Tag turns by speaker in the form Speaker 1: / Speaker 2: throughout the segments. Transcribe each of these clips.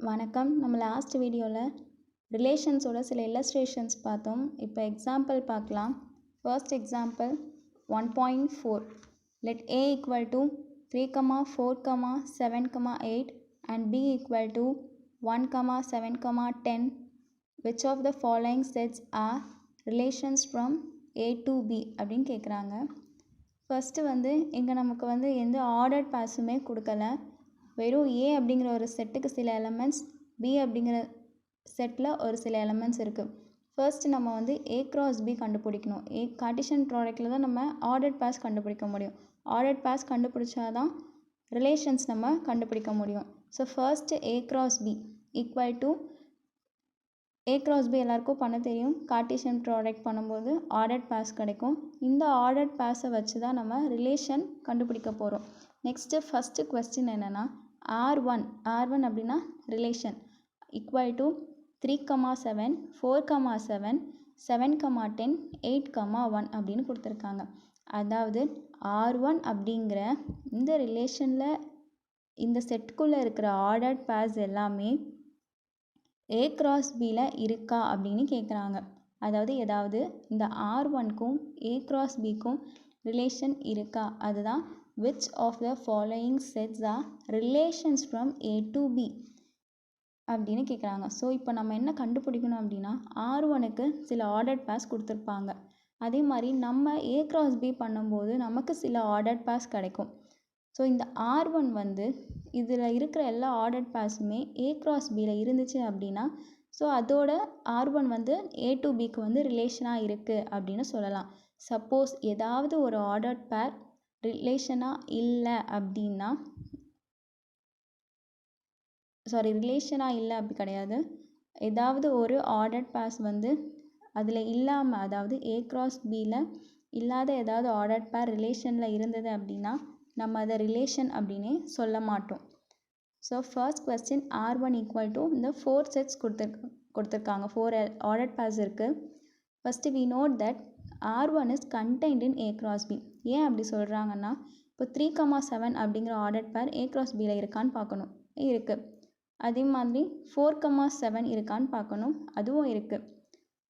Speaker 1: வணக்கம். நம்ம லாஸ்ட் வீடியோவில் ரிலேஷன்ஸோட சில இல்லஸ்ட்ரேஷன்ஸ் பார்த்தோம். இப்போ எக்ஸாம்பிள் பார்க்கலாம். First example 1.4. Let a equal to 3, 4, 7, 8 and b equal to 1, 7, 10. Which of the following sets are relations from a to b அப்படின்னு கேட்குறாங்க. ஃபஸ்ட்டு இங்கே நமக்கு எந்த ஆர்டர்ட் பாஸுமே கொடுக்கல. வெறும் ஏ அப்படிங்கிற ஒரு செட்டுக்கு சில எலமெண்ட்ஸ், பி அப்படிங்கிற செட்டில் ஒரு சில எலமெண்ட்ஸ் இருக்குது. ஃபர்ஸ்ட் நம்ம ஏ கிராஸ் பி கண்டுபிடிக்கணும். கார்ட்டீசியன் ப்ராடக்டில் தான் நம்ம ஆர்டர்ட் பாஸ் கண்டுபிடிக்க முடியும். ஆர்டர்ட் பாஸ் கண்டுபிடிச்சாதான் ரிலேஷன்ஸ் நம்ம கண்டுபிடிக்க முடியும். So first A cross B equal to A cross B எல்லாருக்கும் பண்ண தெரியும். கார்ட்டீசியன் ப்ராடக்ட் பண்ணும்போது ஆர்டர்ட் பாஸ் கிடைக்கும். இந்த ஆர்டர்ட் பாஸை வச்சு தான் நம்ம ரிலேஷன் கண்டுபிடிக்க போகிறோம். நெக்ஸ்ட்டு ஃபஸ்ட்டு கொஸ்டின் என்னென்னா R1 அப்படின்னா ரிலேஷன் ஈக்குவல் டு 3, 7, 4, 7, 7, 10, 8, 1 அப்படின்னு கொடுத்துருக்காங்க. அதாவது R1 அப்படிங்கிற இந்த ரிலேஷனில் இந்த செட்டுக்குள்ளே இருக்கிற ஆர்டர்ட் பாஸ் எல்லாமே ஏ கிராஸ் பியில் இருக்கா அப்படின்னு கேட்குறாங்க. அதாவது இந்த R1க்கும் ஏ கிராஸ் பிக்கும் ரிலேஷன் இருக்கா, அதுதான் which of the following sets are relations from a to b அப்படின்னு கேட்குறாங்க. ஸோ இப்போ நம்ம என்ன கண்டுபிடிக்கணும் அப்படின்னா R1க்கு சில ஆர்டர்ட் பாஸ் கொடுத்துருப்பாங்க. அதே மாதிரி நம்ம ஏ கிராஸ் பி பண்ணும்போது நமக்கு சில ஆர்டர்ட் பாஸ் கிடைக்கும். ஸோ இந்த R1 இதில் இருக்கிற எல்லா ஆர்டர்ட் பாஸுமே ஏ கிராஸ் பியில் இருந்துச்சு அப்படின்னா ஸோ அதோட R1 ஏ டு பிக்கு ரிலேஷனாக இருக்குது அப்படின்னு சொல்லலாம். சப்போஸ் ஏதாவது ஒரு ஆர்டர்ட் பேர் ரிலேஷனாக இல்லை அப்படின்னா ரிலேஷனாக இல்லை அப்படி கிடையாது. ஏதாவது ஒரு ஆர்டர்ட் பாஸ் அதில் இல்லாமல், அதாவது ஏ கிராஸ் பியில் இல்லாத ஏதாவது ஆர்டர்ட் பேர் ரிலேஷனில் இருந்தது அப்படின்னா நம்ம அதை ரிலேஷன் அப்படின்னே சொல்ல மாட்டோம். So first question R1 equal to இந்த 4 செட்ஸ் கொடுத்துருக்காங்க. 4 ஆர்டர்ட் பேர்ஸ் இருக்குது. First we note that R1 is contained in A cross B. ஏன் அப்படி சொல்கிறாங்கன்னா இப்போ 3, 7 அப்படிங்கிற ஆர்டர்ட் பேர் ஏ கிராஸ் பியில் இருக்கான்னு பார்க்கணும். இருக்குது. அதே மாதிரி 4, 7 இருக்கான்னு பார்க்கணும். அதுவும் இருக்குது.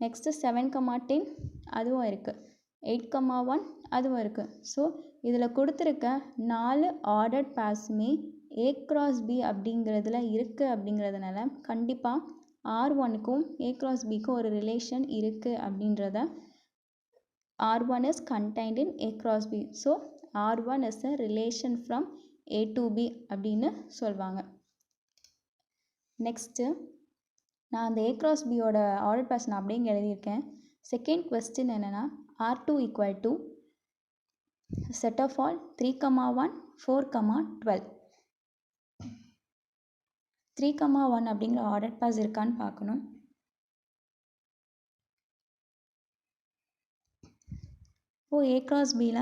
Speaker 1: நெக்ஸ்ட்டு 7, 10 அதுவும் இருக்குது. 8, 1 அதுவும் இருக்குது. ஸோ இதில் கொடுத்துருக்க 4 ஆர்டர்ட் பேர்ஸுமே ஏ கிராஸ் பி அப்படிங்கிறதுல இருக்குது. அப்படிங்கிறதுனால கண்டிப்பாக R1க்கும் ஏ கிராஸ் பிக்கும் ஒரு ரிலேஷன் இருக்குது அப்படின்றத R1 is contained in A cross B. So R1 is a relation from A to B அப்படின்னு சொல்வாங்க. நெக்ஸ்ட்டு நான் அந்த A cross Bயோட ஆர்டர் பாஸ் நான் அப்படிங்க எழுதியிருக்கேன். செகண்ட் கொஸ்டின் என்னென்னா R2 equal to set of all 3, 1, 4, 12. 3, 1 அப்படிங்கிற ஆர்டர் பாஸ் இருக்கான்னு பார்க்கணும். இப்போது ஏ கிராஸ் பியில்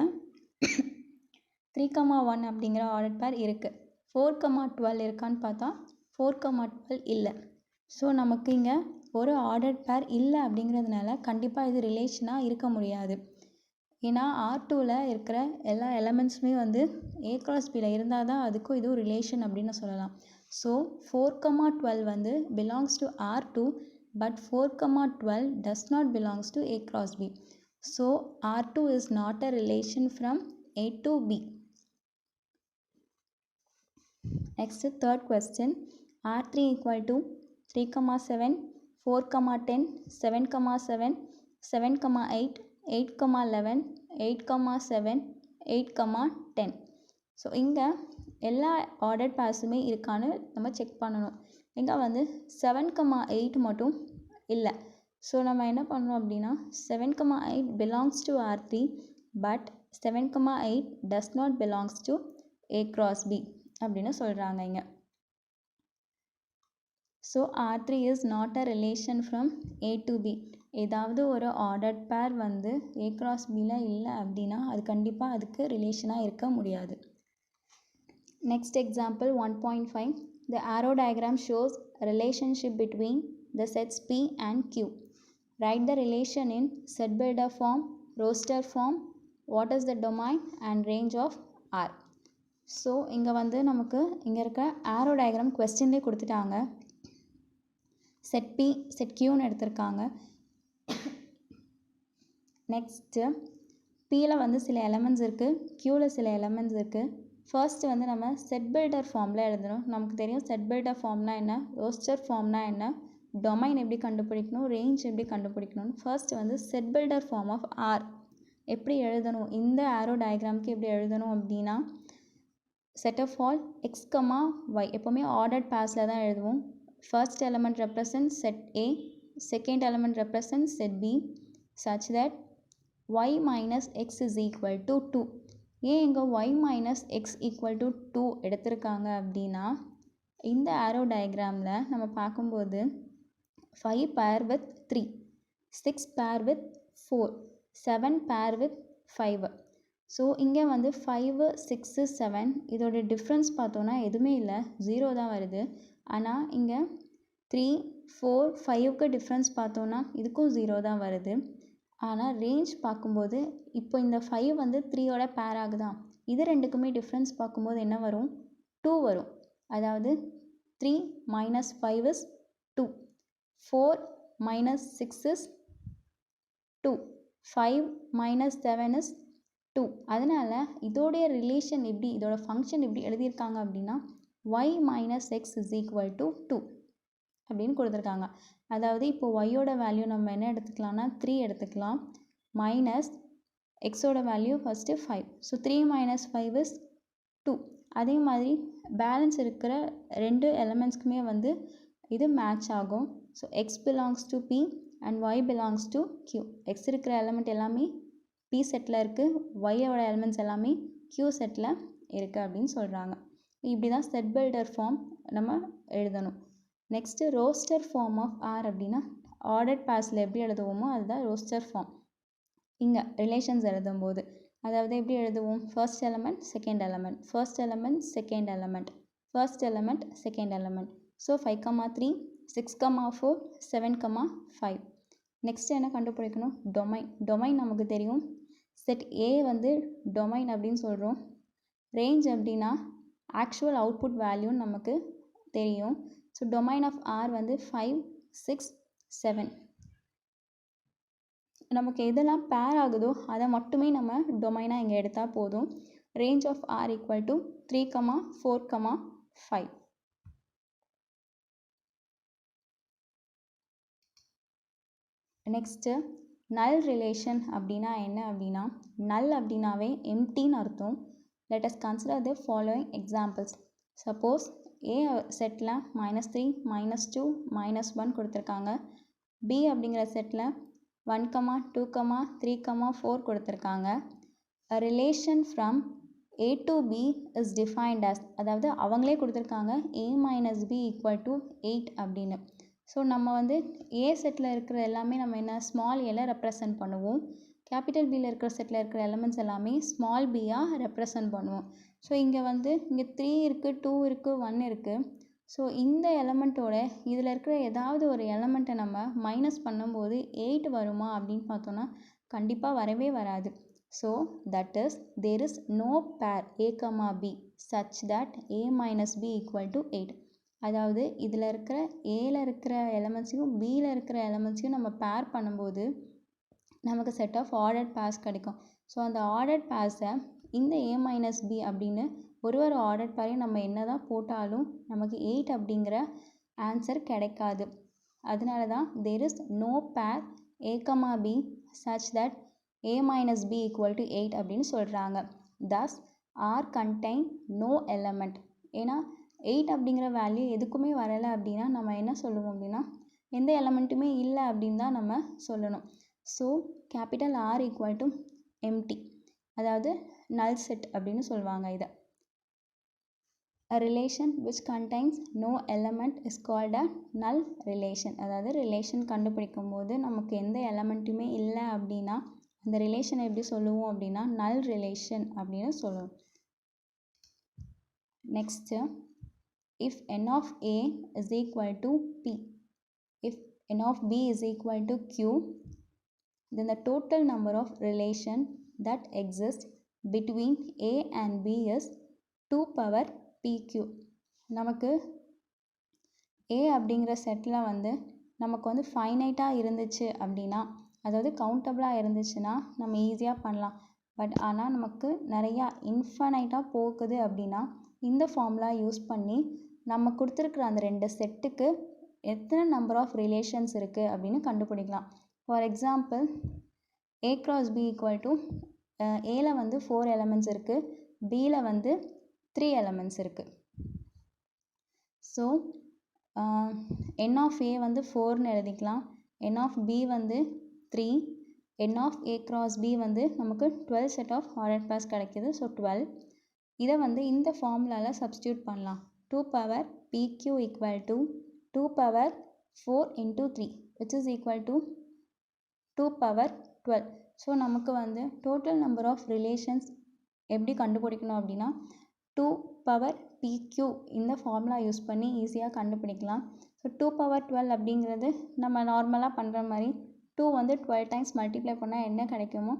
Speaker 1: 3, 1 அப்படிங்கிற ஆர்டர் பேர் இருக்குது. 4, 12 இருக்கான்னு பார்த்தா 4, 12 இல்லை. ஸோ நமக்கு இங்கே ஒரு ஆர்டர் பேர் இல்லை அப்படிங்கிறதுனால கண்டிப்பாக இது ரிலேஷனாக இருக்க முடியாது. ஏன்னா R2ல் இருக்கிற எல்லா எலமெண்ட்ஸுமே ஏ கிராஸ் பியில் இருந்தால் தான் அதுக்கும் இதுவும் ரிலேஷன் அப்படின்னு சொல்லலாம். So 4, 12 belongs to R2 but 4, 12 does not belongs to A cross B. So R2 is not a relation from A to B. Next, third question. R3 equal to 3, 7, 4, 10, 7, 7, 7, 8, 8, 11, 8, 7, 8, 10. So இங்கே எல்லா ordered பாஸுமே இருக்கான்னு நம்ம check பண்ணணும். இங்கே 7, 8 மட்டும் இல்லை. So நம்ம என்ன பண்ணணும் அப்படின்னா 7, 8 belongs to R3 but 7, 8 does not belongs to A cross B அப்படின்னு சொல்கிறாங்க இங்கே. So R3 is not a relation from A to B. ஏதாவது ஒரு ஆர்டர்ட் பேர் ஏ கிராஸ் பியில் இல்லை அப்படின்னா அது கண்டிப்பாக அதுக்கு ரிலேஷனாக இருக்க முடியாது. Next example 1.5. The arrow diagram shows a relationship between the sets P and Q. Write the relation in set builder form, roster form. What is the domain and range of R? So இங்கே நமக்கு இங்கே இருக்க ஆரோ diagram கொஸ்டின்லேயே கொடுத்துட்டாங்க. Set B set கியூன்னு எடுத்திருக்காங்க. Next பியில் வந்து சில elements இருக்குது, கியூவில் சில எலமெண்ட்ஸ் இருக்குது. ஃபர்ஸ்ட் வந்து நம்ம செட் பில்டர் ஃபார்மில் எழுதணும். நமக்கு தெரியும் செட் பில்டர் ஃபார்ம்னா என்ன, ரோஸ்டர் ஃபார்ம்னா என்ன, டொமைன் எப்படி கண்டுபிடிக்கணும், ரேஞ்ச் எப்படி கண்டுபிடிக்கணும். ஃபர்ஸ்ட் வந்து set builder form of R எப்படி எழுதணும், இந்த ஆரோ டயக்ராமுக்கு எப்படி எழுதணும் அப்படின்னா, set of all x comma y எப்போவுமே ஆர்டர்ட் பேஸில் தான் எழுதுவோம். First element represent set A, second element represent set B such that y minus x is equal to 2. ஏன் இங்கே y minus x equal to 2 எடுத்திருக்காங்க அப்படின்னா, இந்த ஆரோ டயக்ராமில் நம்ம பார்க்கும்போது 5 pair with 3, 6 pair with 4, 7 pair with 5. So இங்கே வந்து 5, 6, 7 இதோட டிஃப்ரென்ஸ் பார்த்தோன்னா எதுவுமே இல்லை, 0 தான் வருது. ஆனால் இங்கே 3, 4, 5க்கு டிஃப்ரென்ஸ் பார்த்தோன்னா இதுக்கும் 0 தான் வருது. ஆனால் ரேஞ்ச் பார்க்கும்போது இப்போ இந்த 5 வந்து 3யோட பேர் ஆகுதா, இது ரெண்டுக்குமே டிஃப்ரென்ஸ் பார்க்கும்போது என்ன வரும், 2 வரும். அதாவது 3 minus 5 is 2, 4 minus 6 is 2, 5 minus 7 is 2. அதனால் இதோடைய ரிலேஷன் எப்படி, இதோட ஃபங்க்ஷன் எப்படி எழுதியிருக்காங்க அப்படின்னா y minus x is equal to 2 அப்படின்னு கொடுத்துருக்காங்க. அதாவது இப்போ ஒய்யோட வேல்யூ நம்ம என்ன எடுத்துக்கலாம்னா 3 எடுத்துக்கலாம், மைனஸ் எக்ஸோட value first 5. So 3 minus 5 is 2. அதே மாதிரி பேலன்ஸ் இருக்கிற ரெண்டு எலமெண்ட்ஸ்க்குமே வந்து இது மேட்ச் ஆகும். So x belongs to P and y belongs to Q. X இருக்கிற எலமெண்ட் எல்லாமே பி செட்டில் இருக்குது, ஒய்யோட எலமெண்ட்ஸ் எல்லாமே கியூ செட்டில் இருக்குது அப்படின்னு சொல்கிறாங்க. இப்படி தான் செட் பில்டர் ஃபார்ம் நம்ம எழுதணும். Next roster form of R அப்படின்னா ஆர்டர்ட் பேஸில் எப்படி எழுதுவோமோ அதுதான் ரோஸ்டர் ஃபார்ம். இங்கே ரிலேஷன்ஸ் எழுதும்போது அதாவது எப்படி எழுதுவோம், first element second element, first element second element, first element second element. So 5, 3, 6, 4, 7, 5. Next என்ன கண்டுபிடிக்கணும், டொமைன். டொமைன் நமக்கு தெரியும், செட் ஏ வந்து டொமைன் அப்படின்னு சொல்கிறோம். ரேஞ்ச் அப்படின்னா ஆக்சுவல் அவுட்புட் வேல்யூன்னு நமக்கு தெரியும். ஸோ டொமைன் ஆஃப் ஆர் வந்து 5, 6, 7. நமக்கு எதெல்லாம் பேர் ஆகுதோ அதை மட்டுமே நம்ம டொமைனாக இங்கே எடுத்தால் போதும். Range of R equal to 3, 4, 5. Next null relation அப்படின்னா என்ன அப்படின்னா, நல் அப்படின்னாவே எம்டின்னு அர்த்தம். Let us consider the following examples. Suppose A செட்டில் -3, -2, -1 கொடுத்துருக்காங்க. பி அப்படிங்கிற செட்டில் 1, 2, 3, 4 கொடுத்துருக்காங்க. A relation from A to B is defined as, அதாவது அவங்களே கொடுத்துருக்காங்க A minus B equal to 8 அப்படின்னு. ஸோ நம்ம வந்து ஏ செட்டில் இருக்கிற எல்லாமே நம்ம என்ன ஸ்மால் ஏல ரெப்ரசன்ட் பண்ணுவோம், கேபிட்டல் பியில் இருக்கிற செட்டில் இருக்கிற எலமெண்ட்ஸ் எல்லாமே ஸ்மால் பியாக ரெப்ரசன்ட் பண்ணுவோம். ஸோ இங்கே வந்து இங்கே 3 இருக்குது, 2 இருக்குது, 1 இருக்குது. ஸோ இந்த எலமெண்ட்டோட இதில் இருக்கிற ஏதாவது ஒரு எலமெண்ட்டை நம்ம மைனஸ் பண்ணும்போது 8 வருமா அப்படின்னு பார்த்தோன்னா கண்டிப்பாக வரவே வராது. So that is there is no pair A, B such that A minus B equal to 8. அதாவது இதில் இருக்கிற ஏல இருக்கிற எலமெண்ட்ஸையும் பியில் இருக்கிற எலமெண்ட்ஸையும் நம்ம பேர் பண்ணும்போது நமக்கு செட் ஆஃப் ஆர்டர்ட் பேர்ஸ் கிடைக்கும். ஸோ அந்த ஆர்டர்ட் பேர்ஸை இந்த A minus B அப்படின்னு ஒரு ஆர்டர்ட் பேரையும் நம்ம என்ன தான் போட்டாலும் நமக்கு 8 அப்படிங்கிற ஆன்சர் கிடைக்காது. அதனால தான் தேர் is no pair A, B such that A minus B equal to 8 அப்படின்னு சொல்கிறாங்க. thus R contain no element. ஏன்னா 8 அப்படிங்கிற வேல்யூ எதுக்குமே வரலை அப்படின்னா நம்ம என்ன சொல்லுவோம் அப்படின்னா எந்த எலமெண்ட்டுமே இல்லை அப்படின்னு தான் நம்ம சொல்லணும். So capital R equal to empty, அதாவது null set அப்படின்னு சொல்லுவாங்க. இதை a relation which contains no element is called a null relation. அதாவது ரிலேஷன் கண்டுபிடிக்கும் போது நமக்கு எந்த எலமெண்ட்டுமே இல்லை அப்படின்னா அந்த ரிலேஷனை எப்படி சொல்லுவோம் அப்படின்னா null relation அப்படின்னு சொல்லுவோம். Next if n of A is equal to P, if n of B is equal to Q, then the total number of relation that exists between A and B is 2 power PQ. நமக்கு A அப்படிங்கிற settle வந்து நமக்கு வந்து ஃபைனைட்டாக இருந்துச்சு அப்படின்னா, அதாவது கவுண்டபிளாக இருந்துச்சுன்னா நம்ம ஈஸியாக பண்ணலாம். பட் ஆனால் நமக்கு நிறையா இன்ஃபைனைட்டாக போகுது அப்படின்னா இந்த ஃபார்முலா யூஸ் பண்ணி நம்ம கொடுத்துருக்குற அந்த 2 செட்டுக்கு எத்தனை நம்பர் ஆஃப் ரிலேஷன்ஸ் இருக்குது அப்படின்னு கண்டுபிடிக்கலாம். For example A cross B equal to Aல வந்து 4 elements இருக்குது, Bல வந்து 3 elements இருக்குது. ஸோ n of A வந்து 4ன்னு எழுதிக்கலாம், n of B வந்து 3, n of A cross B வந்து நமக்கு 12 set of ordered pairs கிடைக்கிது. ஸோ 12. இதை வந்து இந்த ஃபார்முலாவில் சப்ஸ்டியூட் பண்ணலாம். 2 power PQ equal to 2 power 4 into 3 which is equal to 2 power 12. So நமக்கு வந்து டோட்டல் நம்பர் ஆஃப் ரிலேஷன்ஸ் எப்படி கண்டுபிடிக்கணும் அப்படின்னா 2 power PQ இந்த ஃபார்முலா யூஸ் பண்ணி ஈஸியாக கண்டுபிடிக்கலாம். ஸோ 2 power 12 அப்படிங்கிறது நம்ம நார்மலாக பண்ணுற மாதிரி 2 வந்து 12 டைம்ஸ் மல்டிப்ளை பண்ணால் என்ன கிடைக்குமோ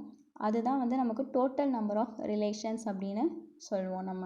Speaker 1: அதுதான் வந்து நமக்கு டோட்டல் நம்பர் ஆஃப் ரிலேஷன்ஸ் அப்படின்னு சொல்லுவோம் நம்ம.